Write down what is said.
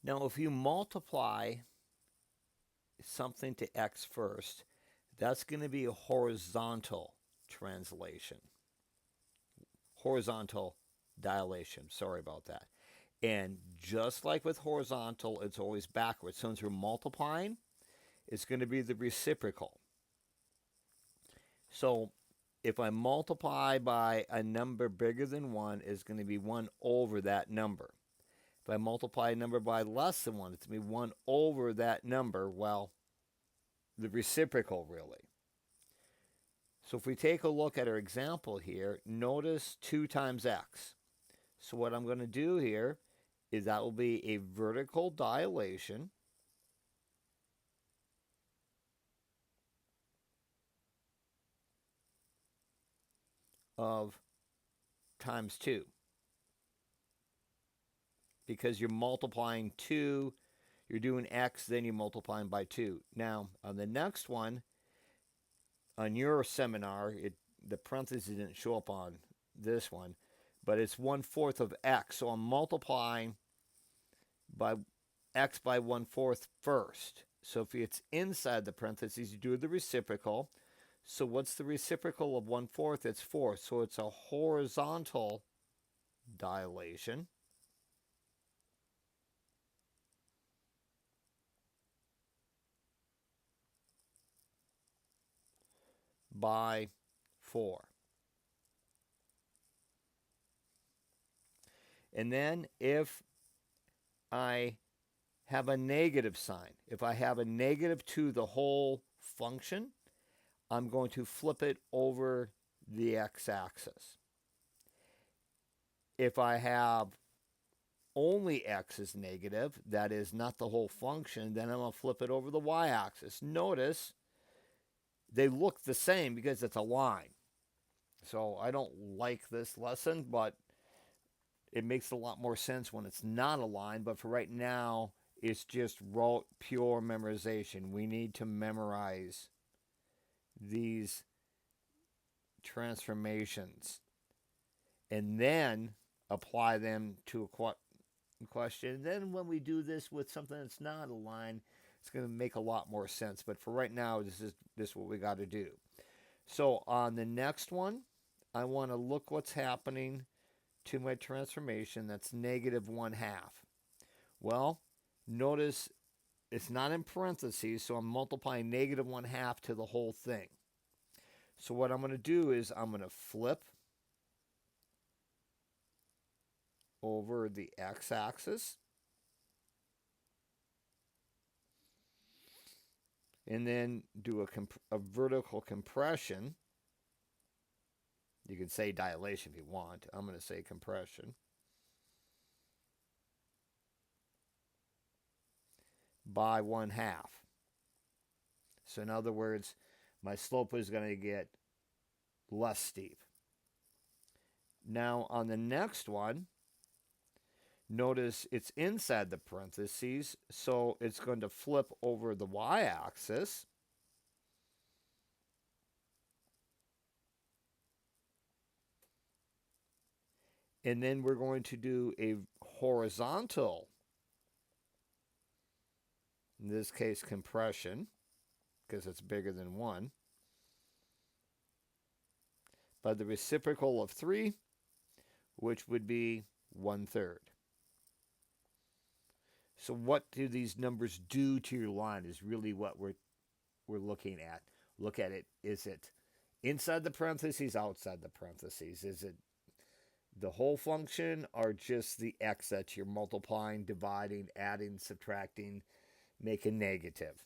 Now, if you multiply something to x first, that's going to be a horizontal translation. Horizontal dilation. Sorry about that. And just like with horizontal, it's always backwards. Since we're multiplying, it's going to be the reciprocal. So if I multiply by a number bigger than 1, it's going to be 1 over that number. If I multiply a number by less than 1, it's going to be 1 over that number. Well, the reciprocal, really. So if we take a look at our example here, notice 2 times x. So what I'm going to do here is that will be a vertical dilation of times 2. Because you're multiplying 2, you're doing x, then you're multiplying by 2. Now, on the next one, on your seminar, the parentheses didn't show up on this one, but it's 1/4 of x. So I'm multiplying by x by 1/4 first. So if it's inside the parentheses, you do the reciprocal. So what's the reciprocal of 1/4? It's 4. So it's a horizontal dilation. By 4. And then if I have a negative sign, if I have a negative to the whole function, I'm going to flip it over the x-axis. If I have only x is negative, that is not the whole function, then I'm going to flip it over the y-axis. Notice they look the same because it's a line. So I don't like this lesson, but it makes a lot more sense when it's not a line. But for right now, it's just rote, pure memorization. We need to memorize these transformations and then apply them to a question. And then when we do this with something that's not a line, it's going to make a lot more sense. But for right now, this is what we got to do. So on the next one, I want to look what's happening to my transformation. That's negative 1/2. Well, notice it's not in parentheses, so I'm multiplying negative 1/2 to the whole thing. So what I'm going to do is I'm going to flip over the x-axis and then do a vertical compression. You can say dilation if you want. I'm going to say compression. By 1/2. So in other words, my slope is going to get less steep. Now on the next one, notice it's inside the parentheses, so it's going to flip over the y-axis. And then we're going to do a horizontal, in this case compression, because it's bigger than 1, by the reciprocal of 3, which would be 1/3. So what do these numbers do to your line is really what we're looking at. Look at it. Is it inside the parentheses, outside the parentheses? Is it the whole function or just the x that you're multiplying, dividing, adding, subtracting, making negative?